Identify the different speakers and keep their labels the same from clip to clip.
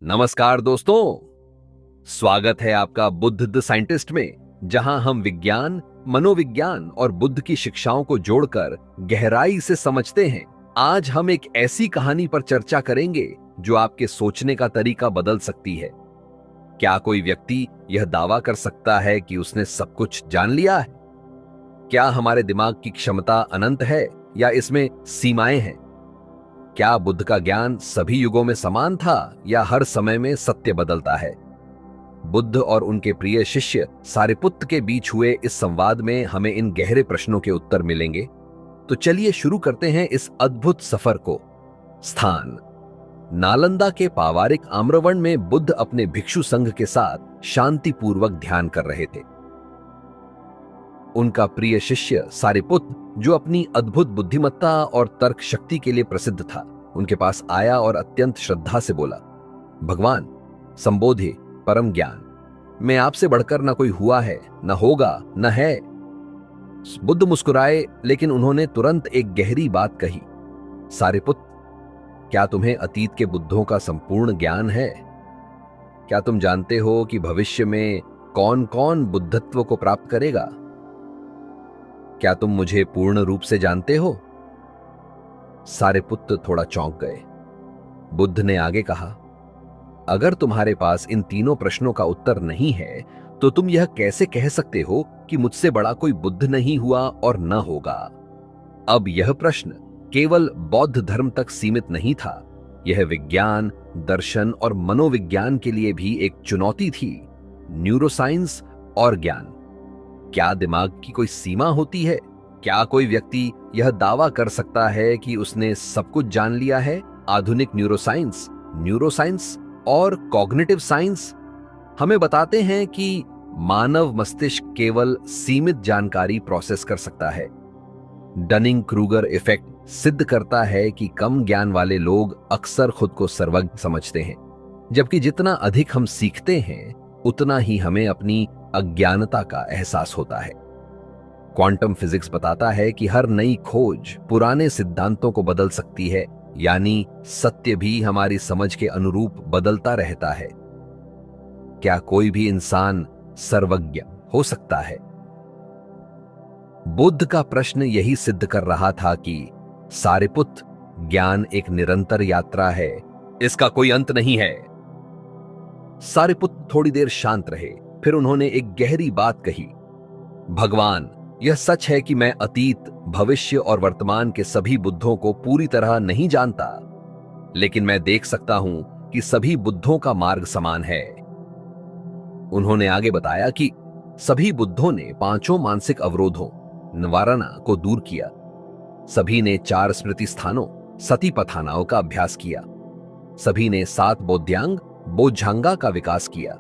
Speaker 1: नमस्कार दोस्तों, स्वागत है आपका बुद्ध द साइंटिस्ट में, जहां हम विज्ञान, मनोविज्ञान और बुद्ध की शिक्षाओं को जोड़कर गहराई से समझते हैं। आज हम एक ऐसी कहानी पर चर्चा करेंगे जो आपके सोचने का तरीका बदल सकती है। क्या कोई व्यक्ति यह दावा कर सकता है कि उसने सब कुछ जान लिया है? क्या हमारे दिमाग की क्षमता अनंत है या इसमें सीमाएं हैं? क्या बुद्ध का ज्ञान सभी युगों में समान था या हर समय में सत्य बदलता है? बुद्ध और उनके प्रिय शिष्य सारिपुत्त के बीच हुए इस संवाद में हमें इन गहरे प्रश्नों के उत्तर मिलेंगे। तो चलिए शुरू करते हैं इस अद्भुत सफर को। स्थान: नालंदा के पावारिक आम्रवण में बुद्ध अपने भिक्षु संघ के साथ शांतिपूर्वक ध्यान कर रहे थे। उनका प्रिय शिष्य सारिपुत्त, जो अपनी अद्भुत बुद्धिमत्ता और तर्क शक्ति के लिए प्रसिद्ध था, उनके पास आया और अत्यंत श्रद्धा से बोला, भगवान, संबोधि परम ज्ञान, मैं आपसे बढ़कर न कोई हुआ है, न होगा, न है। बुद्ध मुस्कुराए, लेकिन उन्होंने तुरंत एक गहरी बात कही, सारिपुत्त, क्या तुम्हें अतीत के बुद्धों का संपूर्ण ज्ञान है? क्या तुम जानते हो कि भविष्य में कौन कौन बुद्धत्व को प्राप्त करेगा? क्या तुम मुझे पूर्ण रूप से जानते हो? सारिपुत्त थोड़ा चौंक गए। बुद्ध ने आगे कहा, अगर तुम्हारे पास इन तीनों प्रश्नों का उत्तर नहीं है, तो तुम यह कैसे कह सकते हो कि मुझसे बड़ा कोई बुद्ध नहीं हुआ और न होगा? अब यह प्रश्न केवल बौद्ध धर्म तक सीमित नहीं था, यह विज्ञान, दर्शन और मनोविज्ञान के लिए भी एक चुनौती थी। न्यूरोसाइंस और ज्ञान, क्या दिमाग की कोई सीमा होती है? क्या कोई व्यक्ति यह दावा कर सकता है कि उसने सब कुछ जान लिया है? आधुनिक न्यूरोसाइंस और कॉग्निटिव साइंस हमें बताते हैं कि मानव मस्तिष्क केवल सीमित जानकारी प्रोसेस कर सकता है। डनिंग क्रूगर इफेक्ट सिद्ध करता है कि कम ज्ञान वाले लोग अक्सर खुद को सर्वज्ञ समझते हैं, जबकि जितना अधिक हम सीखते हैं, उतना ही हमें अपनी अज्ञानता का एहसास होता है। क्वांटम फिजिक्स बताता है कि हर नई खोज पुराने सिद्धांतों को बदल सकती है, यानी सत्य भी हमारी समझ के अनुरूप बदलता रहता है। क्या कोई भी इंसान सर्वज्ञ हो सकता है? बुद्ध का प्रश्न यही सिद्ध कर रहा था कि सारिपुत्त, ज्ञान एक निरंतर यात्रा है, इसका कोई अंत नहीं है। सारिपुत्त थोड़ी देर शांत रहे, फिर उन्होंने एक गहरी बात कही, भगवान, यह सच है कि मैं अतीत, भविष्य और वर्तमान के सभी बुद्धों को पूरी तरह नहीं जानता, लेकिन मैं देख सकता हूं कि सभी बुद्धों का मार्ग समान है। उन्होंने आगे बताया कि सभी बुद्धों ने 5 मानसिक अवरोधों, निवारणा को दूर किया। सभी ने 4 स्मृति स्थानों, सतीपथानाओं का अभ्यास किया। सभी ने 7 बोध्यांग, बोझांगा का विकास किया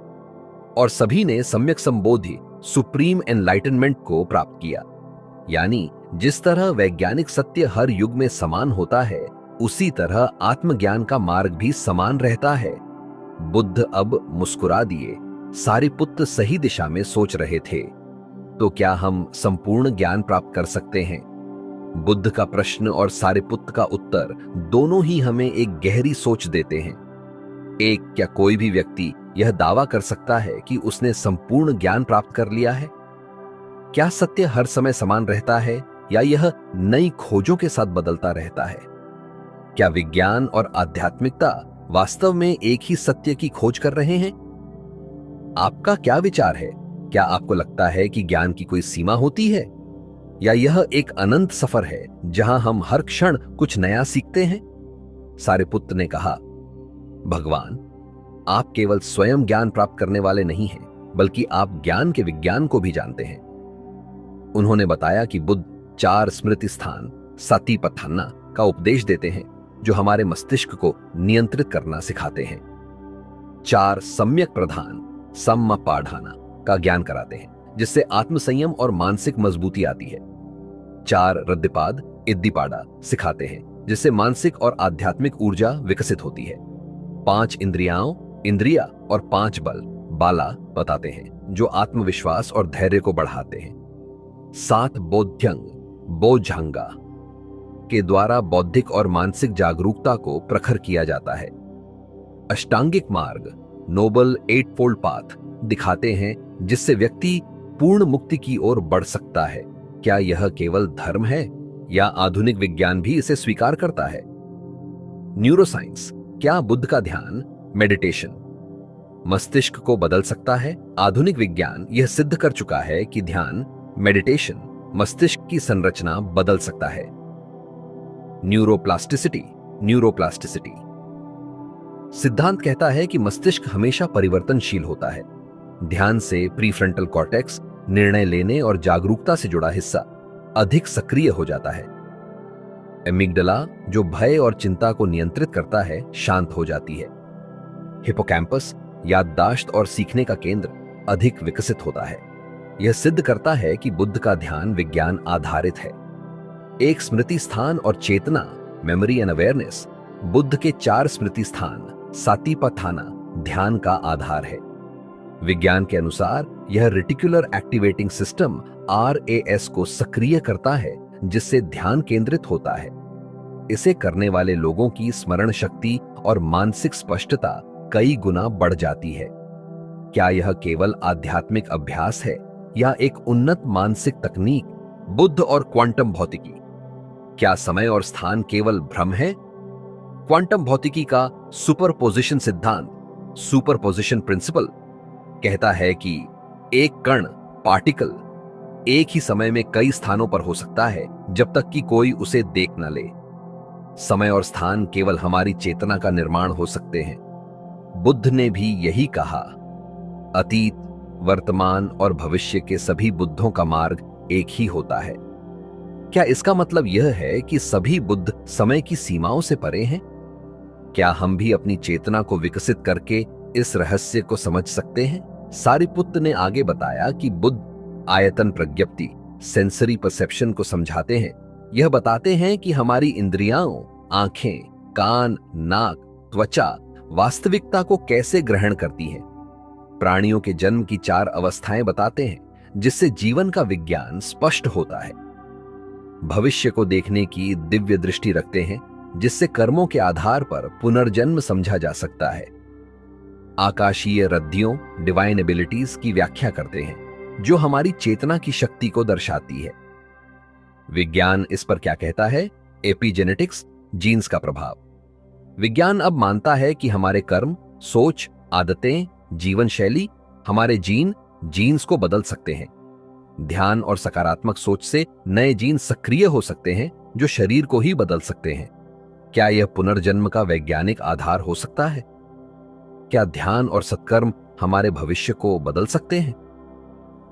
Speaker 1: और सभी ने सम्यक संबोधि, सुप्रीम एनलाइटनमेंट को प्राप्त किया। यानी जिस तरह वैज्ञानिक सत्य हर युग में समान होता है, उसी तरह आत्मज्ञान का मार्ग भी समान रहता है। बुद्ध अब मुस्कुरा दिए। सारिपुत्त सही दिशा में सोच रहे थे। तो क्या हम संपूर्ण ज्ञान प्राप्त कर सकते हैं? बुद्ध का प्रश्न और सारिपुत्त का उत्तर दोनों ही हमें एक गहरी सोच देते हैं। एक, क्या कोई भी व्यक्ति यह दावा कर सकता है कि उसने संपूर्ण ज्ञान प्राप्त कर लिया है? क्या सत्य हर समय समान रहता है या यह नई खोजों के साथ बदलता रहता है? क्या विज्ञान और आध्यात्मिकता वास्तव में एक ही सत्य की खोज कर रहे हैं? आपका क्या विचार है? क्या आपको लगता है कि ज्ञान की कोई सीमा होती है या यह एक अनंत सफर है जहां हम हर क्षण कुछ नया सीखते हैं? सारिपुत्त ने कहा, भगवान, आप केवल स्वयं ज्ञान प्राप्त करने वाले नहीं हैं, बल्कि आप ज्ञान के विज्ञान को भी जानते हैं। उन्होंने बताया कि बुद्ध 4 स्मृति स्थान, सतीपथाना का उपदेश देते हैं, जो हमारे मस्तिष्क को नियंत्रित करना सिखाते हैं। 4 सम्यक प्रधान, सम्मापाढ़ाना का ज्ञान कराते हैं, जिससे आत्मसंयम और मानसिक मजबूती आती है। 4 रद्दिपाद, इद्दीपाड़ा सिखाते हैं, जिससे मानसिक और आध्यात्मिक ऊर्जा विकसित होती है। 5 इंद्रिया और 5 बल, बाला बताते हैं, जो आत्मविश्वास और धैर्य को बढ़ाते हैं। 7 बोध्यंग, बोझांगा के द्वारा बौद्धिक और मानसिक जागरूकता को प्रखर किया जाता है। अष्टांगिक मार्ग, नोबल एट फोल्ड पाथ दिखाते हैं जिससे व्यक्ति पूर्ण मुक्ति की ओर बढ़ सकता है। क्या यह केवल धर्म है या आधुनिक विज्ञान भी इसे स्वीकार करता है? न्यूरोसाइंस, क्या बुद्ध का ध्यान, मेडिटेशन मस्तिष्क को बदल सकता है? आधुनिक विज्ञान यह सिद्ध कर चुका है कि ध्यान, मेडिटेशन मस्तिष्क की संरचना बदल सकता है। न्यूरोप्लास्टिसिटी सिद्धांत कहता है कि मस्तिष्क हमेशा परिवर्तनशील होता है। ध्यान से प्रीफ्रंटल कॉर्टेक्स, निर्णय लेने और जागरूकता से जुड़ा हिस्सा अधिक सक्रिय हो जाता है। एमिग्डाला, जो भय और चिंता को नियंत्रित करता है, शांत हो जाती है। हिपोकैम्पस, याददाश्त और सीखने का केंद्र, अधिक विकसित होता है। यह सिद्ध करता है कि बुद्ध का ध्यान विज्ञान आधारित है। एक स्मृति स्थान और चेतना, मेमोरी एंड अवेयरनेस, बुद्ध के 4 स्मृति स्थान सातिपाथाना ध्यान का आधार है। विज्ञान के अनुसार यह रेटिकुलर एक्टिवेटिंग सिस्टम RAS को सक्रिय करता है, जिससे ध्यान केंद्रित होता है। इसे करने वाले लोगों की स्मरण शक्ति और मानसिक स्पष्टता कई गुना बढ़ जाती है। क्या यह केवल आध्यात्मिक अभ्यास है या एक उन्नत मानसिक तकनीक? बुद्ध और क्वांटम भौतिकी, क्या समय और स्थान केवल भ्रम है? क्वांटम भौतिकी का सुपरपोजिशन सिद्धांत, सुपरपोजिशन प्रिंसिपल, कहता है कि एक कण, पार्टिकल, एक ही समय में कई स्थानों पर हो सकता है जब तक कि कोई उसे देख न ले। समय और स्थान केवल हमारी चेतना का निर्माण हो सकते हैं। बुद्ध ने भी यही कहा। अतीत, वर्तमान और भविष्य के सभी बुद्धों का मार्ग एक ही होता है। क्या इसका मतलब यह है कि सभी बुद्ध समय की सीमाओं से परे हैं? क्या हम भी अपनी चेतना को विकसित करके इस रहस्य को समझ सकते हैं? सारिपुत्र ने आगे बताया कि बुद्ध आयतन प्रज्ञप्ति, सेंसरी परसेप्शन को समझाते हैं। यह बताते हैं कि हमारी इंद्रियाओं, आंखें, कान, नाक, त्वचा वास्तविकता को कैसे ग्रहण करती हैं। प्राणियों के जन्म की 4 अवस्थाएं बताते हैं, जिससे जीवन का विज्ञान स्पष्ट होता है। भविष्य को देखने की दिव्य दृष्टि रखते हैं, जिससे कर्मों के आधार पर पुनर्जन्म समझा जा सकता है। आकाशीय रद्दियों, डिवाइन एबिलिटीज की व्याख्या करते हैं, जो हमारी चेतना की शक्ति को दर्शाती है। विज्ञान इस पर क्या कहता है? एपिजेनेटिक्स, जीन्स का प्रभाव। विज्ञान अब मानता है कि हमारे कर्म, सोच, आदतें, जीवन शैली हमारे जीन्स को बदल सकते हैं। ध्यान और सकारात्मक सोच से नए जीन सक्रिय हो सकते हैं, जो शरीर को ही बदल सकते हैं। क्या यह पुनर्जन्म का वैज्ञानिक आधार हो सकता है? क्या ध्यान और सत्कर्म हमारे भविष्य को बदल सकते हैं?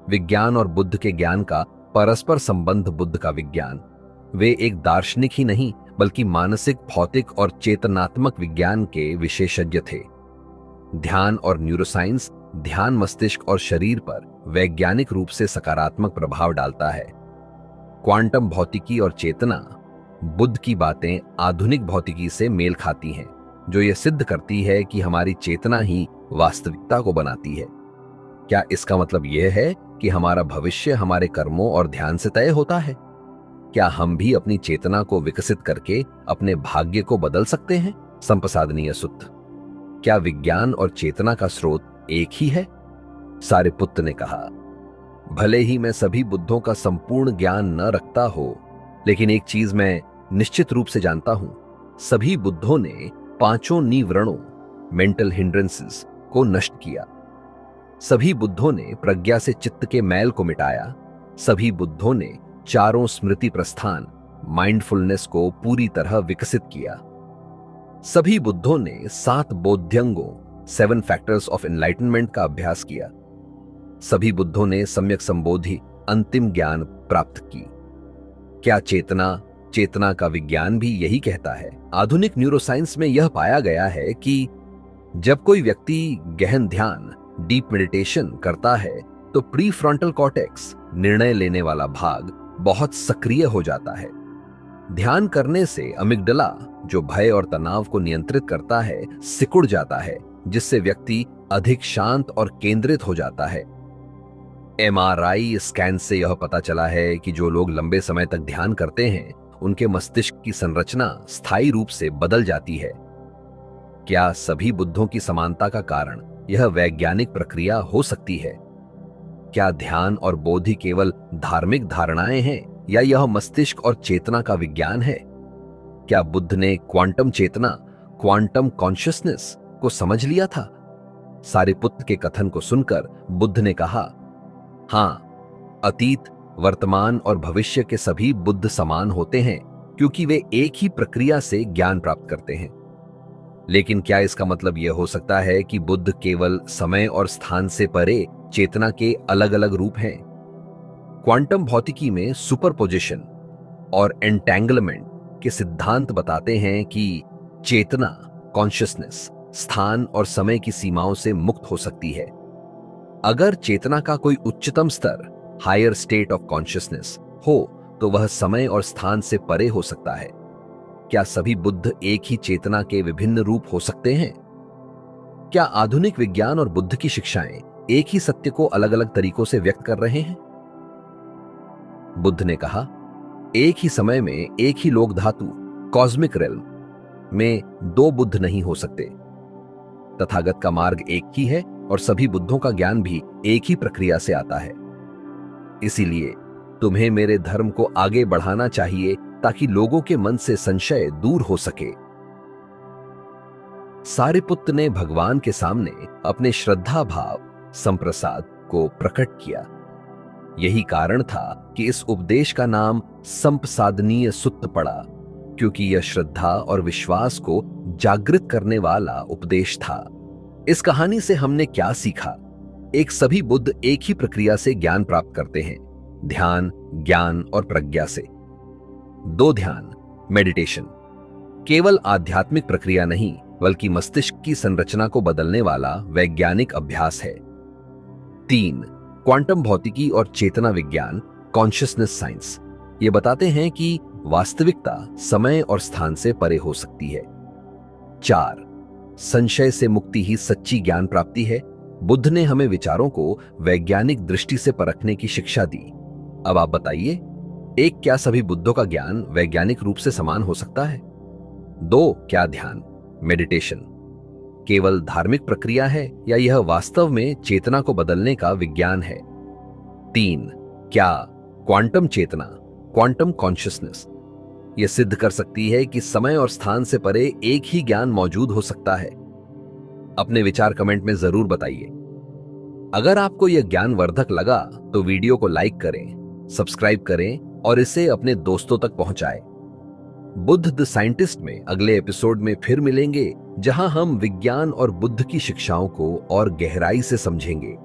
Speaker 1: विज्ञान और बुद्ध के ज्ञान का परस्पर संबंध। बुद्ध का विज्ञान, वे एक दार्शनिक ही नहीं बल्कि मानसिक, भौतिक और चेतनात्मक विज्ञान के विशेषज्ञ थे। ध्यान और न्यूरोसाइंस, ध्यान मस्तिष्क और शरीर पर वैज्ञानिक रूप से सकारात्मक प्रभाव डालता है। क्वांटम भौतिकी और चेतना, बुद्ध की बातें आधुनिक भौतिकी से मेल खाती हैं, जो यह सिद्ध करती है कि हमारी चेतना ही वास्तविकता को बनाती है। क्या इसका मतलब यह है कि हमारा भविष्य हमारे कर्मों और ध्यान से तय होता है? क्या हम भी अपनी चेतना को विकसित करके अपने भाग्य को बदल सकते हैं? संप्रसादनीय सूत्र, क्या विज्ञान और चेतना का स्रोत एक ही है? सारिपुत्र ने कहा, भले ही मैं सभी बुद्धों का संपूर्ण ज्ञान न रखता हो, लेकिन एक चीज मैं निश्चित रूप से जानता हूं। सभी बुद्धों ने 5 निवरणों, मेंटल हिंड्रेंसेस को नष्ट किया। सभी बुद्धों ने प्रज्ञा से चित्त के मैल को मिटाया। सभी बुद्धों ने 4 स्मृति प्रस्थान, माइंडफुलनेस को पूरी तरह विकसित किया। सभी बुद्धों ने 7 बोध्यंगों, 7 फैक्टर्स ऑफ एनलाइटनमेंट का अभ्यास किया। सभी बुद्धों ने सम्यक संबोधि, अंतिम ज्ञान प्राप्त की। क्या चेतना का विज्ञान भी यही कहता है? आधुनिक न्यूरोसाइंस में यह पाया गया है कि जब कोई व्यक्ति गहन ध्यान, डीप मेडिटेशन करता है, तो प्रीफ्रंटल कॉर्टेक्स, निर्णय लेने वाला भाग, बहुत सक्रिय हो जाता है। ध्यान करने से अमिग्डाला, जो भय और तनाव को नियंत्रित करता है, सिकुड़ जाता है, जिससे व्यक्ति अधिक शांत और केंद्रित हो जाता है। MRI स्कैन से यह पता चला है कि जो लोग लंबे समय तक ध्यान करते हैं, उनके मस्तिष्क की संरचना स्थायी रूप से बदल जाती है। क्या सभी बुद्धों की समानता का कारण यह वैज्ञानिक प्रक्रिया हो सकती है? क्या ध्यान और बोधि केवल धार्मिक धारणाएं हैं या यह मस्तिष्क और चेतना का विज्ञान है? क्या बुद्ध ने क्वांटम चेतना, क्वांटम कॉन्शियसनेस को समझ लिया था? सारिपुत्र के कथन को सुनकर बुद्ध ने कहा, हां, अतीत, वर्तमान और भविष्य के सभी बुद्ध समान होते हैं क्योंकि वे एक ही प्रक्रिया से ज्ञान प्राप्त करते हैं। लेकिन क्या इसका मतलब यह हो सकता है कि बुद्ध केवल समय और स्थान से परे चेतना के अलग अलग रूप हैं? क्वांटम भौतिकी में सुपरपोजिशन और एंटेंगलमेंट के सिद्धांत बताते हैं कि चेतना, कॉन्शियसनेस, स्थान और समय की सीमाओं से मुक्त हो सकती है। अगर चेतना का कोई उच्चतम स्तर, हायर स्टेट ऑफ कॉन्शियसनेस हो तो वह समय और स्थान से परे हो सकता है। क्या सभी बुद्ध एक ही चेतना के विभिन्न रूप हो सकते हैं? क्या आधुनिक विज्ञान और बुद्ध की शिक्षाएं एक ही सत्य को अलग अलग तरीकों से व्यक्त कर रहे हैं? बुद्ध ने कहा, एक ही समय में एक ही लोक धातु, कॉस्मिक रेल्म में दो बुद्ध नहीं हो सकते। तथागत का मार्ग एक ही है और सभी बुद्धों का ज्ञान भी एक ही प्रक्रिया से आता है। इसीलिए तुम्हें मेरे धर्म को आगे बढ़ाना चाहिए ताकि लोगों के मन से संशय दूर हो सके। सारिपुत्र ने भगवान के सामने अपने श्रद्धा भाव संप्रसाद को प्रकट किया। यही कारण था कि इस उपदेश का नाम संप्रसादनीय सुत्त पड़ा, क्योंकि यह श्रद्धा और विश्वास को जागृत करने वाला उपदेश था। इस कहानी से हमने क्या सीखा? एक, सभी बुद्ध एक ही प्रक्रिया से ज्ञान प्राप्त करते हैं, ध्यान, ज्ञान और प्रज्ञा से। 2, ध्यान, मेडिटेशन केवल आध्यात्मिक प्रक्रिया नहीं बल्कि मस्तिष्क की संरचना को बदलने वाला वैज्ञानिक अभ्यास है। 3, क्वांटम भौतिकी और चेतना विज्ञान, कॉन्शियसनेस साइंस, ये बताते हैं कि वास्तविकता समय और स्थान से परे हो सकती है। 4, संशय से मुक्ति ही सच्ची ज्ञान प्राप्ति है। बुद्ध ने हमें विचारों को वैज्ञानिक दृष्टि से परखने की शिक्षा दी। अब आप बताइए, एक, क्या सभी बुद्धों का ज्ञान वैज्ञानिक रूप से समान हो सकता है? 2, क्या ध्यान, मेडिटेशन केवल धार्मिक प्रक्रिया है या यह वास्तव में चेतना को बदलने का विज्ञान है? 3, क्या क्वांटम चेतना, क्वांटम कॉन्शियसनेस यह सिद्ध कर सकती है कि समय और स्थान से परे एक ही ज्ञान मौजूद हो सकता है? अपने विचार कमेंट में जरूर बताइए। अगर आपको यह ज्ञानवर्धक लगा तो वीडियो को लाइक करें, सब्सक्राइब करें और इसे अपने दोस्तों तक पहुंचाएं। बुद्ध द साइंटिस्ट में अगले एपिसोड में फिर मिलेंगे, जहां हम विज्ञान और बुद्ध की शिक्षाओं को और गहराई से समझेंगे।